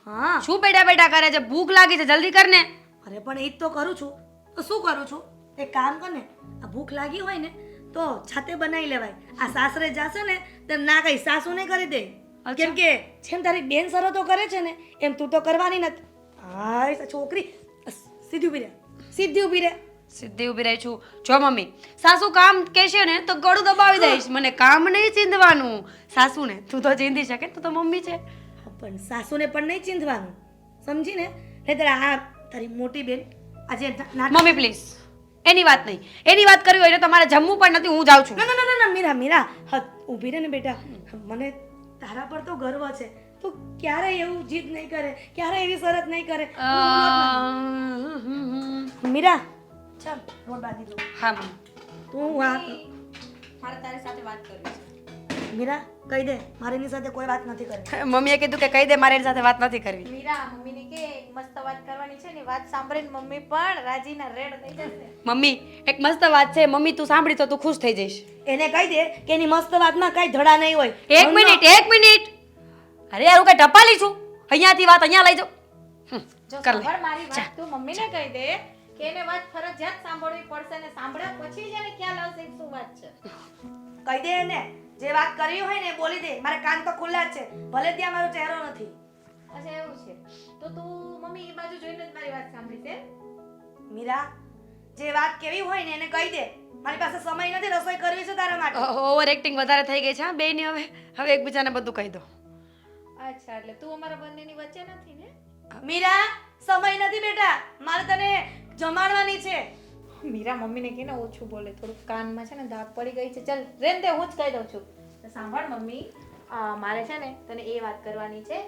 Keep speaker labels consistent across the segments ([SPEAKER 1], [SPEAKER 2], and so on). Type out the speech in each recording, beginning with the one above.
[SPEAKER 1] હા
[SPEAKER 2] શું બેઠા બેઠા કરે છે? ભૂખ લાગી છે, જલ્દી કર ને.
[SPEAKER 1] અરે પણ એ જ તો કરું છું. તો શું કરું છું? એક કામ કર ને, આ ભૂખ લાગી હોય ને તો છાતે બનાવી લેવાય. આ સાસરે જાશે ને તો ના કઈ સાસુને કરી દે. કેમ કે જેમ તારી બેન શરતો કરે છે ને એમ તું તો કરવાની નથી. હાય છોકરી સીધી ઊભી રહે, સીધી ઊભી રહે.
[SPEAKER 2] સીધી ઊભી રહી છું. જો મમ્મી, સાસુ કામ કહેશે ને તો ગળું દબાવી દઈશ. મને કામ નહીં ચીંધવાનું. સાસુને તું તો ચીંધી શકે, તું તો મમ્મી છે.
[SPEAKER 1] પણ સાસુને પણ નહીં ચીંધવાનું, સમજી ને? નહીંતર આ તારી મોટી બેન આજે
[SPEAKER 2] મમ્મી પ્લીઝ, એની વાત નહીં. એની વાત કરવી હોય ને તમારે જમવું પણ નથી. હું જાઉં છું.
[SPEAKER 1] ના ના ના ના મીરા મીરા હા ઊભી રહે ને બેટા. મને તારા પર તો ગર્વ છે. તું ક્યારેય એવું જીદ નહીં કરે, ક્યારેય એવી શરત નહીં કરે. મીરા ચાલ રોટ બાંધી દઉં.
[SPEAKER 2] હા મમ્મી.
[SPEAKER 1] તું આ
[SPEAKER 3] મારે તારી સાથે વાત કરવી છે.
[SPEAKER 1] મીરા કહી દે મારે એની સાથે કોઈ વાત નથી કરવી.
[SPEAKER 2] મમ્મીએ કીધું કે કહી દે મારે એની સાથે વાત નથી કરવી.
[SPEAKER 3] મીરા મમ્મીને કે એક મસ્ત વાત કરવાની છે ને, વાત સાંભળીને મમ્મી પણ રાજીના રેડ થઈ જશે.
[SPEAKER 2] મમ્મી એક મસ્ત વાત છે. મમ્મી તું સાંભળી તો તું ખુશ થઈ જઈશ.
[SPEAKER 1] એને કહી દે કે એની મસ્ત વાતમાં કાંઈ ધડા નહીં હોય.
[SPEAKER 2] એક મિનિટ, એક મિનિટ. અરે યાર હું કઈ ટપાલી છું? અહીંયાથી વાત અહીંયા લઈ જાઓ.
[SPEAKER 3] જો
[SPEAKER 2] કર લે.
[SPEAKER 3] સાંભળ મારી વાત, તું મમ્મીને કહી દે કે એને વાત ફરજિયાત સાંભળવી પડશે ને સાંભળ્યા પછી જ એને ખ્યાલ આવશે કે શું વાત છે.
[SPEAKER 1] કહી દે એને જે વાત કરવી હોય ને એ બોલી દે. મારે કાન તો ખુલ્લા જ છે, ભલે ત્યાં મારો ચહેરો નથી.
[SPEAKER 3] અચ્છા એવું છે તો તું મમ્મી એ બાજુ જોઈને જ મારી વાત સાંભળી છે.
[SPEAKER 1] મીરા જે વાત કેવી હોય ને એને કહી દે. મારી પાસે સમય નથી, રસોઈ કરવી છે તારા માટે.
[SPEAKER 2] ઓવર એક્ટિંગ વધારે થઈ ગઈ છે હા બેયની. હવે એકબીજાને બધું કહી દો.
[SPEAKER 3] અચ્છા એટલે તું અમારા બંનેની વચ્ચે નથી ને?
[SPEAKER 1] મીરા સમય નથી બેટા, મારે તને જમાડવાની છે.
[SPEAKER 3] મીરા મમ્મીને કે ને ઓછું બોલે, થોડુંક કાનમાં છે ને ધાક પડી ગઈ છે. ચાલ રેન દે, હું જ કહી દઉં છું. તો સાંભળ મમ્મી, મારે છે ને તને એ વાત કરવાની છે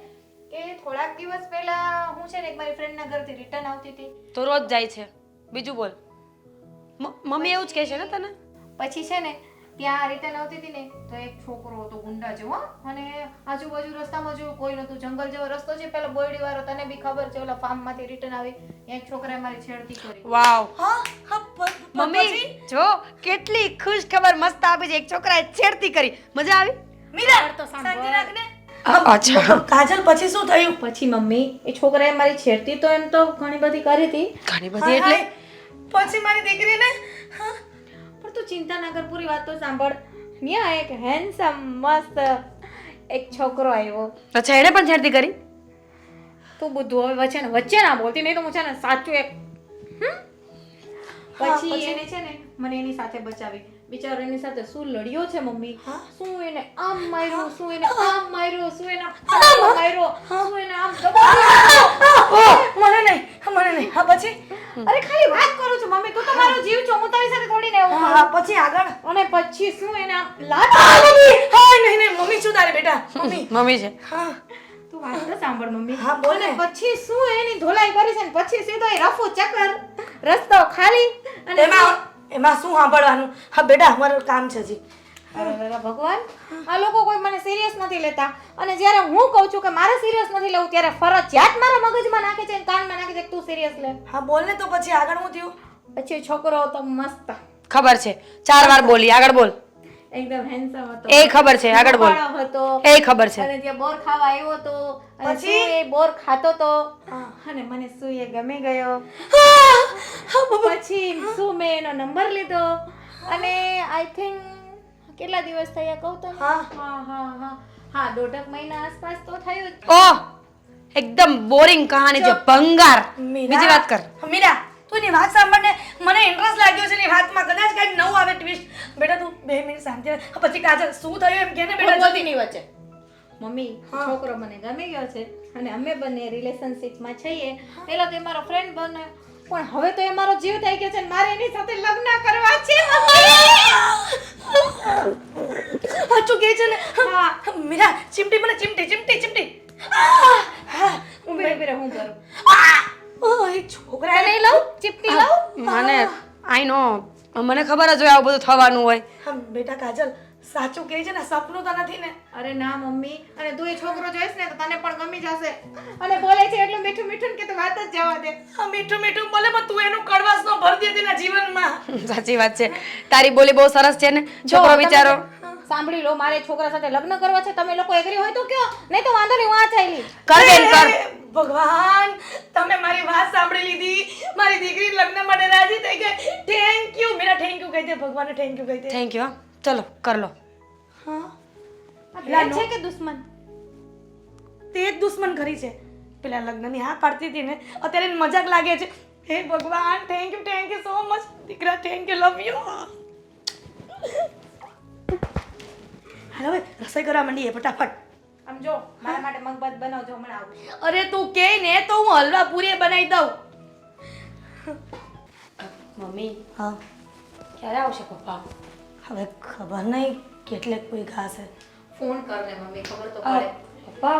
[SPEAKER 3] કે થોડાક દિવસ પહેલા હું છે ને એક મારી ફ્રેન્ડના ઘરથી રિટર્ન આવતી હતી.
[SPEAKER 2] તો રોજ જાય છે. બીજું બોલ. મમ્મી એવું જ કહે છે ને તને?
[SPEAKER 3] પછી છે ને ત્યાં રિટર્ન આવતી હતી ને તો એક છોકરો હતો ગુંડા જેવો, અને આજુબાજુ રસ્તામાં જો કોઈ નતું, જંગલ જેવો રસ્તો છે, પેલો બોયડી વાળો, તને બી ખબર છે, ઓલા ફાર્મ માંથી રિટર્ન આવી, એક છોકરાએ મારી છેડતી કરી.
[SPEAKER 2] વાવ
[SPEAKER 1] હા હા
[SPEAKER 2] મમ્મી જો કેટલી ખુશ ખબર મસ્ત આપી છે. એક છોકરાએ છેડતી કરી, મજા આવી?
[SPEAKER 1] મીરા
[SPEAKER 3] તો સાંભળ.
[SPEAKER 1] શાંતિ રાખ ને.
[SPEAKER 2] અચ્છા
[SPEAKER 1] કાજલ પછી શું થયું?
[SPEAKER 3] પછી મમ્મી એ છોકરાએ મારી છેડતી તો એમ તો ઘણી બધી કરી હતી,
[SPEAKER 2] ઘણી બધી એટલે
[SPEAKER 1] પછી મારી દીકરીને
[SPEAKER 3] પણ તું ચિંતા ના કર, પૂરી વાત તો સાંભળ. ન્યા એક હેન્ડસમ મસ્ત એક છોકરો આવ્યો.
[SPEAKER 2] અચ્છા એને પણ છેડતી કરી?
[SPEAKER 3] તું બધું હવે વચ્ચે ના બોલતી, નહીં તો હું છે ને સાચું એક પછી એને છે ને મને એની સાથે બચાવી. બિચારો એની સાથે શું લડ્યો છે મમ્મી, શું એને આમ માર્યો, શું એને આમ માર્યો, શું એને આમ માર્યો, શું એને આમ દબાવ્યો.
[SPEAKER 1] મને નહીં. હા પછી?
[SPEAKER 3] અરે ખાલી વાત કરું છું મમ્મી, તું તો મારો જીવ છો, હું તારી સાથે થોડી ને એવું
[SPEAKER 1] હા પછી આગળ?
[SPEAKER 3] અને પછી શું એને આમ લાત.
[SPEAKER 1] હા નહીં મમ્મી શું તારે બેટા?
[SPEAKER 2] મમ્મી છે.
[SPEAKER 1] હા
[SPEAKER 3] તું વાત તો સાંભળ મમ્મી.
[SPEAKER 1] હા, બોલ ને.
[SPEAKER 3] અને પછી શું એની ધોલાઈ કરી છે ને પછી સીધો એ રફુ ચક્કર, રસ્તો ખાલી. અને
[SPEAKER 1] એમાં શું સાંભળવાનું? હા બેટા અમારું કામ છે હજી.
[SPEAKER 3] અરે ભગવાન, આ લોકો કોઈ મને સિરિયસ નથી લેતા, અને જ્યારે હું કહું છું કે મારે સિરિયસ નથી લેવું ત્યારે ફરજિયાત મારા મગજમાં નાખે છે, કાનમાં નાખે છે કે તું સિરિયસ લે.
[SPEAKER 1] હા બોલ ને. તો પછી આગળ હું થયું?
[SPEAKER 3] પછી છોકરો તો મસ્ત
[SPEAKER 2] ખબર છે, 4 વાર બોલી. આગળ બોલ.
[SPEAKER 3] એકદમ હેન્ડસમ હતો,
[SPEAKER 2] એ ખબર છે. આગળ બોલ.
[SPEAKER 3] કાળો હતો,
[SPEAKER 2] એ ખબર છે.
[SPEAKER 3] અને ત્યાં બોર ખાવા આવ્યો હતો, અને
[SPEAKER 1] પછી?
[SPEAKER 3] શું એ બોર ખાતો તો, અને મને શું એ ગમી ગયો. પછી શું મેં એનો નંબર લીધો, અને આઈ થિંક કેટલા દિવસ થયા કહું તને? હા 1.5 મહિના આસપાસ તો થયું જ.
[SPEAKER 2] ઓહ એકદમ બોરિંગ કહાની છે, ભંગાર. બીજી વાત કર.
[SPEAKER 1] મીરા તું એની વાત સાંભળ ને, મને ઇન્ટરેસ્ટ લાગ્યો છે એની વાતમાં. કદાચ કઈક નવું આવે ટ્વિસ્ટ. બેટા તું 2 મિનિટ શાંતિ રાખ. પછી કાજલ શું થયું એમ કે ને બેટા જલ્દી.
[SPEAKER 3] ની વચ્ચે મમ્મી છોકરો મને ગમી ગયો છે, અને અમે બંને રિલેશનશિપમાં છીએ. પેલા તો એ મારો ફ્રેન્ડ બને, પણ હવે તો એ મારો જીવ થઈ ગયો છે, મારે એની સાથે લગ્ન કરવા છે.
[SPEAKER 1] સાચું કે છે ને?
[SPEAKER 3] હા
[SPEAKER 1] મીરા ચીમટી મને ચીમટી.
[SPEAKER 3] ઉભી રહે હું કરું.
[SPEAKER 1] ઓહ એ છોકરા
[SPEAKER 3] તને લઉં ચીપટી લઉં.
[SPEAKER 2] મને આઈ નો, મને ખબર જ હોય આવું બધું થવાનું હોય.
[SPEAKER 1] હા બેટા કાજલ સાચું કે છે ને, સપનું તો નથી ને?
[SPEAKER 3] અરે ના મમ્મી, અને તું એ છોકરો જોઈશ ને તો તને પણ ગમી જશે, અને બોલે છે એટલું મીઠું મીઠું કે તું વાત જ જવા દે.
[SPEAKER 1] હા મીઠું બોલે પણ તું એનું કડવાશ નો ભરતી હતી એના જીવનમાં.
[SPEAKER 2] સાચી વાત છે. તારી બોલી બહુ સરસ છે ને. છોકરો બિચારો
[SPEAKER 3] સાંભળી લો, મારે છોકરા સાથે લગ્ન કરવા છે. તમે લોકો એગ્રી હોય તો કયો, નહીં તો વાંધો નહીં, હું આ ચાલી.
[SPEAKER 2] કર બેન કર.
[SPEAKER 1] અરે, ભગવાન તમે મારી વાત સાંભળી લીધી. મારી દીકરી લગ્ન માટે રાજી થઈ ગઈ. Thank you Mera, thank you કહી દે ભગવાનને, થેન્ક યુ કહી દે.
[SPEAKER 2] Thank you. ચલો કર લો.
[SPEAKER 1] હા
[SPEAKER 3] આ બેન છે કે દુશ્મન?
[SPEAKER 1] તે જ દુશ્મન ખરી છે. પેલા લગ્નની હા પાડતી હતી ને, અત્યારે એને મજાક લાગે છે. હે ભગવાન, થેન્ક યુ સો મચ દીકરા, થેન્ક યુ, લવ યુ. હાલો હવે રસોઈ કરવા માંડીએ ફટાફટ.
[SPEAKER 3] આમ જો, મારા માટે મગભાત બનાવજો, હમણાં આવું.
[SPEAKER 1] અરે તું કે ને તો હું હલવા પૂરી બનાવી દઉં.
[SPEAKER 2] મમ્મી
[SPEAKER 1] હા
[SPEAKER 2] ક્યારે આવશે પપ્પા?
[SPEAKER 1] હવે ખબર નહીં કેટલેક કોઈ ખાશે.
[SPEAKER 3] ફોન કર ને મમ્મી, ખબર તો પડે.
[SPEAKER 2] પપ્પા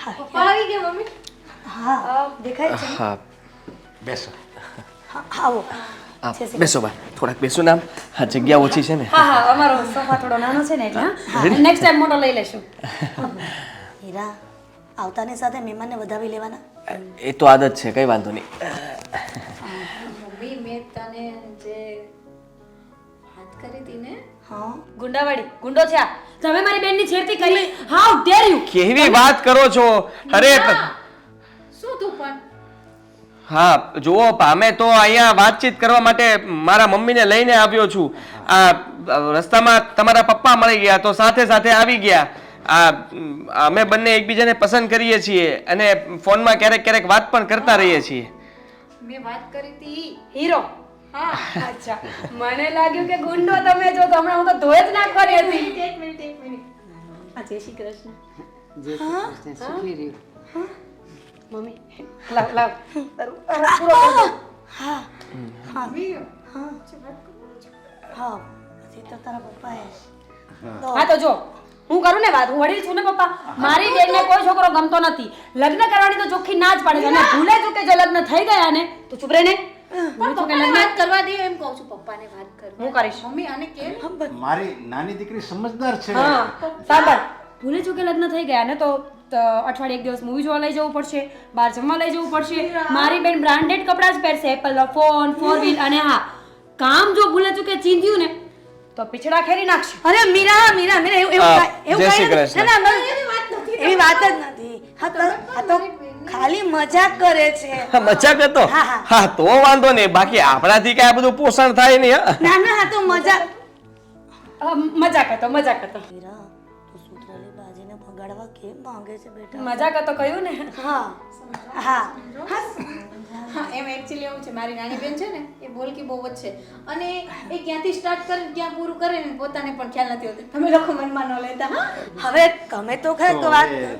[SPEAKER 1] હા
[SPEAKER 3] પપ્પા આવી ગયા મમ્મી?
[SPEAKER 1] હા દેખાય છે ને?
[SPEAKER 4] હા બેસો
[SPEAKER 1] હા આવો.
[SPEAKER 4] હા બેસો બા, થોડાક બેસો ને. આમ હા જગ્યા ઓછી છે ને.
[SPEAKER 2] હા હા અમારો સોફા થોડો નાનો છે ને એટલે નેક્સ્ટ ટાઈમ મોટો લઈ લેશું.
[SPEAKER 1] હીરા આવતાની સાથે મહેમાનને વધાવી લેવાના.
[SPEAKER 4] એ તો આદત છે, કઈ વાંધો નહીં.
[SPEAKER 3] મમ્મી મેં તને જે વાત કરી હતી ને,
[SPEAKER 1] હા
[SPEAKER 2] ગુંડાવાડી ગુંડો છે આ. તમે મારી બેનની છેડતી કરી. How der you.
[SPEAKER 4] કેવી વાત કરો છો? અરે
[SPEAKER 3] શું તું પણ?
[SPEAKER 4] હા જુઓ, અમે તો અહીંયા વાતચીત કરવા માટે મારા મમ્મીને લઈને આવ્યો છું. આ રસ્તામાં તમારા પપ્પા મળી ગયા તો સાથે સાથે આવી ગયા. અમે બંને એકબીજાને પસંદ કરીએ છીએ અને ફોનમાં ક્યારેક ક્યારેક વાત પણ કરતા રહીએ છીએ.
[SPEAKER 3] મેં વાત કરી હતી.
[SPEAKER 2] હીરો.
[SPEAKER 3] હા.
[SPEAKER 2] અચ્છા મને લાગ્યું કે ગુંડો તમે જો તો હમણાં હું તો ધોઈ જ ના કરી હતી.
[SPEAKER 3] એક મિનિટ આ જય શ્રી કૃષ્ણ.
[SPEAKER 2] મમ્મી લાવ લાવ.
[SPEAKER 1] હા હા હા પછી તો તારા પપ્પાએ
[SPEAKER 2] હા તો જો હું કરું ને વાત, હું વડીલ છું ને પપ્પા. મારી બેનને કોઈ છોકરો ગમતો નથી. લગ્ન કરવાની તો ચોખ્ખી ના જ પાડે છે અને ભૂલે ચૂકે જો લગ્ન થઈ ગયા ને તો ચૂપ રહે ને.
[SPEAKER 3] પણ પપ્પાને વાત કરવા દે એમ કહું છું. પપ્પાને વાત કરવા.
[SPEAKER 2] હું કરીશ.
[SPEAKER 3] મમ્મી આને કે
[SPEAKER 5] મારી નાની દીકરી સમજદાર છે.
[SPEAKER 2] હા સાંભળ, ભૂલે ચૂકે લગ્ન થઈ ગયા ને તો અઠવાડિયે એક દિવસ મૂવી જોવા લઈ જવું પડશે, બહાર જમવા લઈ જવું પડશે. મારી બેન બ્રાન્ડેડ કપડાં જ પહેરશે, એપલનો ફોન, 4 વ્હીલ અને હા કામ જો ભૂલે ચૂકે ચીંધ્યું ને તો પીછડા ખેરી નાખશે.
[SPEAKER 1] અરે મીરા મીરા મીરા એવું
[SPEAKER 4] હા,
[SPEAKER 1] એવું
[SPEAKER 4] જય શ્રી
[SPEAKER 1] કાંઈ
[SPEAKER 4] કૃષ્ણ.
[SPEAKER 1] ના, ના, એવી વાત જ નથી. હા તો ખાલી મજાક કરે છે.
[SPEAKER 4] હા, મજાક હતો.
[SPEAKER 1] હા, હા.
[SPEAKER 4] હા તો વાંધો નહીં, બાકી આપણાથી કાંઈ આ બધું પોષણ થાય નહીં. હા
[SPEAKER 1] ના ના હા તો મજાક.
[SPEAKER 2] મજાક હતો મજાક હતો
[SPEAKER 1] મીરા તું સૂત્રાલી બાજીને ભગાડવા કેમ માંગે છે બેટા?
[SPEAKER 2] મજાક હતો કહ્યું ને.
[SPEAKER 1] હા હા
[SPEAKER 3] હા એમ એકચ્યુઅલી એવું છે, મારી નાની બેન છે ને એ બોલકી બહુ જ છે અને એ ક્યાંથી સ્ટાર્ટ કરે ક્યાં પૂરું કરે ને પોતાને પણ ખ્યાલ નથી હોતો. તમે લોકો મનમાં ન લેતા. હા
[SPEAKER 1] હવે તમે તો ખરેખર
[SPEAKER 5] તો
[SPEAKER 1] વાત
[SPEAKER 5] હવે,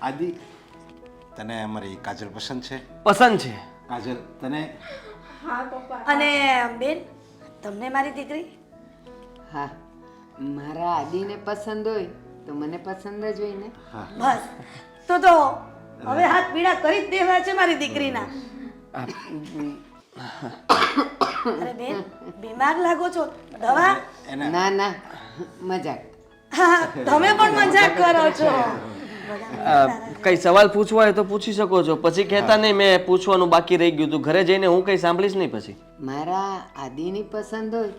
[SPEAKER 5] આદિ તને અમારી કાજલ પસંદ છે?
[SPEAKER 4] પસંદ છે.
[SPEAKER 5] કાજલ તને?
[SPEAKER 3] હા પપ્પા.
[SPEAKER 1] અને બેન તમને મારી દીકરી?
[SPEAKER 6] હા મારા આદિને પસંદ હોય તો મને પસંદ જ હોય ને.
[SPEAKER 1] બસ તો હવે હાથ પીડા કરી જ દેવા છે મારી દીકરીના. અરે બેન બીમાર લાગો છો, દવા?
[SPEAKER 6] ના ના મજાક.
[SPEAKER 1] હા તમે પણ મજાક કરો છો.
[SPEAKER 4] કઈ સવાલ પૂછવા હોય તો પૂછી શકો છો, પછી કહેતા નહીં મેં પૂછવાનું બાકી રહી ગયું હતું. ઘરે જઈને હું કઈ સાંભળીશ નહીં પછી.
[SPEAKER 6] મારા આદિની પસંદ હોય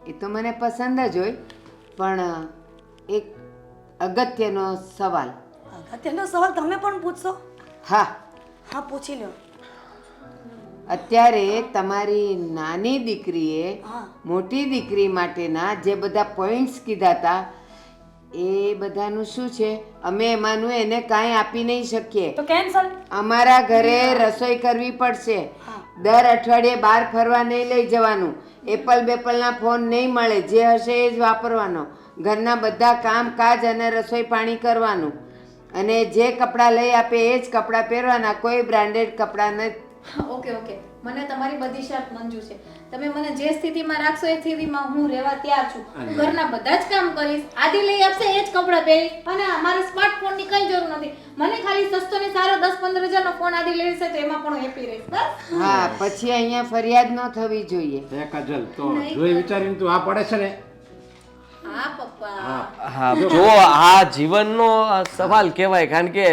[SPEAKER 6] એ તો મને પસંદ જ હોય, પણ એક અગત્યનો સવાલ.
[SPEAKER 1] અગત્યનો સવાલ તમે પણ પૂછશો?
[SPEAKER 6] હા
[SPEAKER 1] હા પૂછી લો.
[SPEAKER 6] અત્યારે તમારી નાની દીકરીએ
[SPEAKER 1] હા.
[SPEAKER 6] મોટી દીકરી માટેના જે બધા પોઈન્ટ્સ કીધા હતા એ બધાનું શું છે, અમે એમાંનું એને કાંઈ આપી નહીં શકીએ.
[SPEAKER 2] તો કેન્સલ.
[SPEAKER 6] અમારા ઘરે રસોઈ કરવી પડશે. દર અઠવાડિયે બહાર ફરવા નહીં લઈ જવાનું. એપલ બેપલના ફોન નહીં મળે, જે હશે એ જ વાપરવાનો. ઘરના બધા કામકાજ અને રસોઈ પાણી કરવાનું અને જે કપડાં લઈ આપે એ જ કપડાં પહેરવાના, કોઈ બ્રાન્ડેડ કપડાં નથી.
[SPEAKER 3] ઓકે ઓકે, મને તમારી બધી શરત મંજૂર છે. તમે મને જે સ્થિતિમાં રાખશો એ સ્થિતિમાં હું રહેવા તૈયાર છું. હું ઘરના બધા જ કામ કરીશ, આદિ લઈ આપશે એ જ કપડાં પહેરીશ અને મારે સ્માર્ટફોનની કઈ જરૂર નથી. મને ખાલી સસ્તો ને સારો 10-15 હજારનો ફોન આદિ લઈ લેશે તો એમાં પણ હેપી રહીશ. બસ.
[SPEAKER 6] હા પછી અહીંયા ફરિયાદ ન થવી જોઈએ.
[SPEAKER 5] હે કાજલ, તો જોઈ વિચારીને તું આ પડે છે ને?
[SPEAKER 3] હા પપ્પા.
[SPEAKER 4] હા જો આ જીવનનો સવાલ કહેવાય, કારણ કે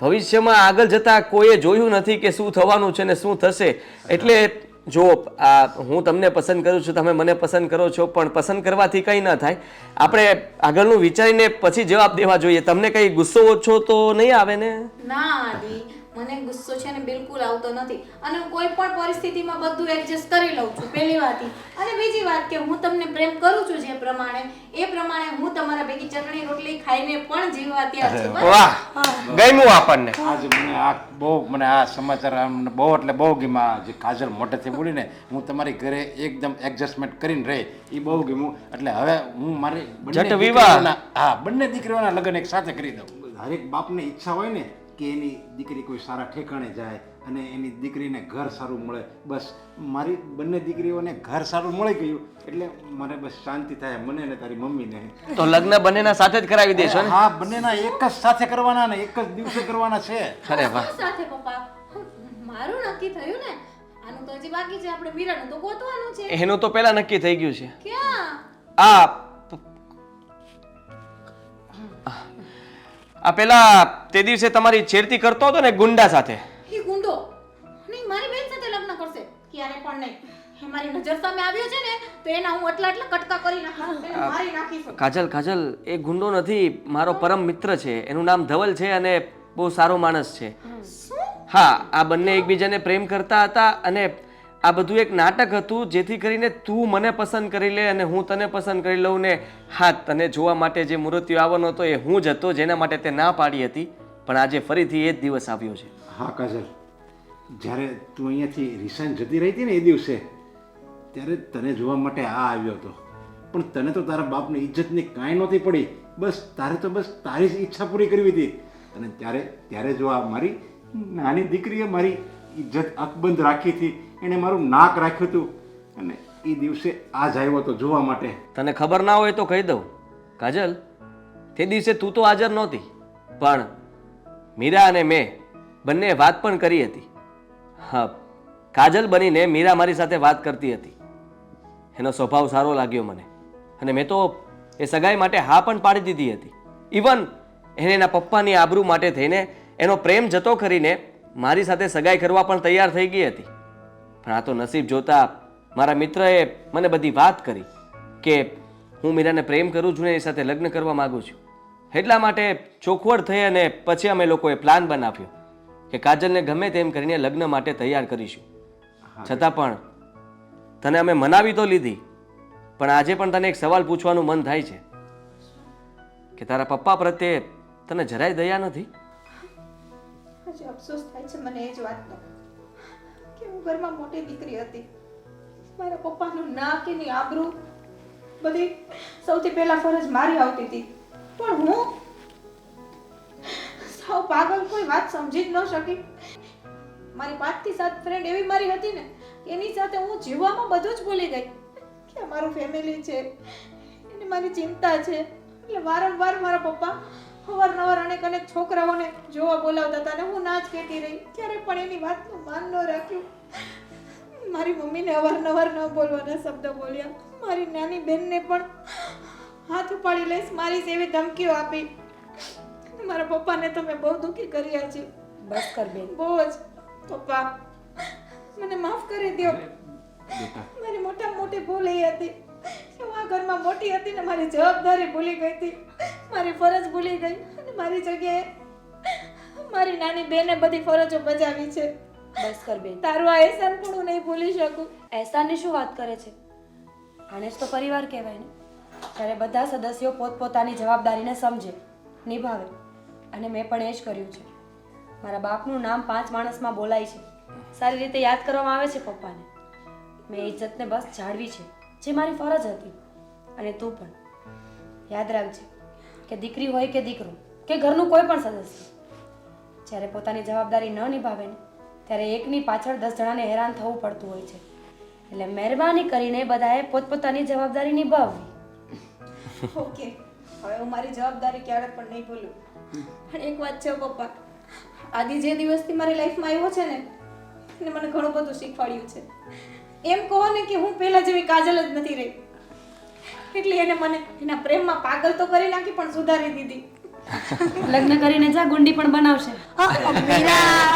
[SPEAKER 4] ભવિષ્યમાં આગળ જતા કોઈએ જોયું નથી કે શું થવાનું છે ને શું થશે. એટલે જો આ હું તમને પસંદ કરું છું, તમે મને પસંદ કરો છો, પણ પસંદ કરવાથી કંઈ ન થાય. આપણે આગળનું વિચારીને પછી જવાબ દેવા જોઈએ. તમને કંઈ ગુસ્સો ઓછો તો નહીં આવે ને?
[SPEAKER 3] ના આદિ, મને ગુસ્સો છે ને બિલકુલ આવતો નથી અને હું કોઈ પણ પરિસ્થિતિમાં બધું એડજસ્ટ કરી લઉં છું, પહેલી વાત ઈ. અને બીજી વાત કે હું તમને પ્રેમ કરું છું જે પ્રમાણે, એ પ્રમાણે હું તમારા ભેગી ચટણી રોટલી ખાઈને પણ જીવવા તૈયાર છું. બસ.
[SPEAKER 4] વાહ, ગમ્યું આપણને.
[SPEAKER 5] આજે મને આ બહુ મને આ સમાચાર મને બહુ એટલે બહુ ગમ્યા. જે કાજલ મોઢેથી બોલીને હું તમારી ઘરે એકદમ એડજસ્ટમેન્ટ કરીને રહે એ બહુ ગમ્યું. એટલે હવે હું મારી
[SPEAKER 4] જટ વિવાહ.
[SPEAKER 5] બંને દીકરીઓના લગ્ન એક સાથે કરી દઉં. દરેક બાપને ઈચ્છા હોય ને કે એની દીકરી કોઈ સારા ઠેકાણે જાય અને એની દીકરીને ઘર સારું મળે. બસ મારી બંને દીકરીઓને ઘર સારું મળી ગયું એટલે મને બસ શાંતિ થાય, મને ને તારી મમ્મીને.
[SPEAKER 4] તો લગ્ન બંનેના સાથે જ કરાવી દેશો ને?
[SPEAKER 5] હા, બંનેના એક જ સાથે કરવાના ને એક જ દિવસે કરવાના છે.
[SPEAKER 4] અરે વાહ.
[SPEAKER 3] શું સાથે પપ્પા? મારું નક્કી થયું ને, આનું તો હજી બાકી છે. આપણે મીરાનું તો ગોતવાનું છે.
[SPEAKER 4] એનું તો પહેલા નક્કી થઈ ગયું છે.
[SPEAKER 3] ક્યાં?
[SPEAKER 4] આ પેલા તે દિવસે તમારી છેડતી કરતો હતો ને ગુંડા સાથે.
[SPEAKER 3] એ ગુંડો નહીં, મારી બેન સાથે લગ્ન કરશે ક્યારે પણ નહીં. એ મારી નજર સામે આવ્યો છે ને તો એના હું એટલા કટકા કરી નાખીશ, એને મારી નાખીશ.
[SPEAKER 4] કાજલ, એ ગુંડો નથી, મારો પરમ મિત્ર છે. એનું નામ ધવલ છે અને બહુ સારો માણસ છે. હા, આ બંને એકબીજાને પ્રેમ કરતા હતા અને આ બધું એક નાટક હતું જેથી કરીને તું મને પસંદ કરી લે અને હું તને પસંદ કરી લઉં ને. હા, તને જોવા માટે જે મૂર્તિઓ આવવાનો હતો એ હું જ હતો, જેના માટે તે ના પાડી હતી. પણ આજે ફરીથી એ જ દિવસ આવ્યો છે.
[SPEAKER 5] હા કાજલ, જ્યારે તું અહીંયાથી રિસાઈન જતી રહી હતી ને એ દિવસે, ત્યારે તને જોવા માટે આ આવ્યો હતો. પણ તને તો તારા બાપની ઇજ્જતની કાંઈ નહોતી પડી. બસ તારે તો બસ તારી જ ઈચ્છા પૂરી કરવી હતી. અને ત્યારે જો આ મારી નાની દીકરીએ મારી ઇજ્જત અકબંધ રાખી હતી, એણે મારું નાક રાખ્યું હતું અને એ દિવસે આ જ આવ્યો હતો જોવા માટે.
[SPEAKER 4] તને ખબર ના હોય તો કહી દઉં કાજલ, તે દિવસે તું તો હાજર નહોતી, પણ મીરા અને મેં બંને વાત પણ કરી હતી. હા, કાજલ બનીને મીરા મારી સાથે વાત કરતી હતી. એનો સ્વભાવ સારો લાગ્યો મને અને મેં તો એ સગાઈ માટે હા પણ પાડી દીધી હતી. ઇવન એને એના પપ્પાની આબરૂ માટે થઈને એનો પ્રેમ જતો કરીને મારી સાથે સગાઈ કરવા પણ તૈયાર થઈ ગઈ હતી. પણ આ તો નસીબ જોતા મારા મિત્રએ મને બધી વાત કરી કે હું મીરાને પ્રેમ કરું છું ને એની સાથે લગ્ન કરવા માંગુ છું. એટલા માટે ચોખવટ થઈ અને પછી અમે લોકોએ પ્લાન બનાવ્યો કે કાજલને ગમે તેમ કરીને લગ્ન માટે તૈયાર કરીશું. છતાં પણ તને અમે મનાવી તો લીધી, પણ આજે પણ તને એક સવાલ પૂછવાનું મન થાય છે કે તારા પપ્પા પ્રત્યે તને જરાય દયા નથી?
[SPEAKER 3] હજી અફસોસ થાય છે મને એ જ વાતનો કે હું ઘરમાં મોટી દીકરી હતી. મારા પપ્પાનું નાક એની આબરૂ બધી સૌથી પહેલા ફરજ મારી આવતી હતી. પણ હું સાવ પાગલ, કોઈ વાત સમજી જ ન શકી. મારી 5 થી 7 ફ્રેન્ડ એવી મારી હતી ને, એની સાથે હું જીવવામાં બધું જ ભૂલી ગઈ કે અમારું ફેમિલી છે, એની મારી ચિંતા છે. એટલે વારંવાર મારા પપ્પા અવારનવાર અનેક છોકરાઓને જોવા બોલાવતા હતા અને હું ના જ કહેતી રહી. ક્યારે પણ એની વાતનું માન ન રાખ્યું. મારી મમ્મીને અવારનવાર ન બોલવાના શબ્દ બોલ્યા. મારી નાની બેનને પણ હાથ ઉપાડી લઈશ મારી એવી ધમકીઓ આપી. મારા પપ્પાને તો મેં બહુ દુઃખી કર્યા છે.
[SPEAKER 2] બસ કર બેન.
[SPEAKER 3] બહુ જ. પપ્પા મને માફ કરી દો. મારી મોટામાં મોટી ભૂલ એ હતી કે હું આ ઘરમાં મોટી હતી ને મારી જવાબદારી ભૂલી ગઈ હતી, મારી ફરજ ભૂલી ગઈ અને મારી જગ્યાએ મારી નાની બેને બધી ફરજો બજાવી છે.
[SPEAKER 2] બસ કર બેન.
[SPEAKER 3] તારું આ એહસાન પણ હું નહીં ભૂલી શકું.
[SPEAKER 2] એહસાનની શું વાત કરે છે? આને જ તો પરિવાર કહેવાય ને. ત્યારે બધા સદસ્યો પોતપોતાની જવાબદારીને સમજે, નિભાવે. અને મેં પણ એ જ કર્યું છે. મારા બાપનું નામ 5 માણસમાં બોલાય છે, સારી રીતે યાદ કરવામાં આવે છે પપ્પાને. મેં ઇજ્જતને બસ જાળવી છે, જે મારી ફરજ હતી. અને તું પણ યાદ રાખજે કે દીકરી હોય કે દીકરો કે ઘરનું કોઈ પણ સદસ્ય, જ્યારે પોતાની જવાબદારી ન નિભાવે ને ત્યારે એકની પાછળ 10 જણાને હેરાન થવું પડતું હોય છે. એટલે મહેરબાની કરીને બધાએ પોતપોતાની જવાબદારી નિભાવવી.
[SPEAKER 3] ઓકે, હવે હું મારી જવાબદારી ક્યારે પણ નહીં ભૂલું. પણ એક વાત છે પપ્પા, આદિ જે દિવસથી મારી લાઈફમાં આવ્યો છે ને એને મને ઘણું બધું શીખવાડ્યું છે. એમ કહો ને કે હું પહેલા જેવી કાજલ જ નથી રહી. એટલે એને મને એના પ્રેમમાં પાગલ તો કરી નાખી પણ સુધારી દીધી.
[SPEAKER 2] લગ્ન કરીને જા, ગુંડી પણ બનાવશે.
[SPEAKER 1] મીરા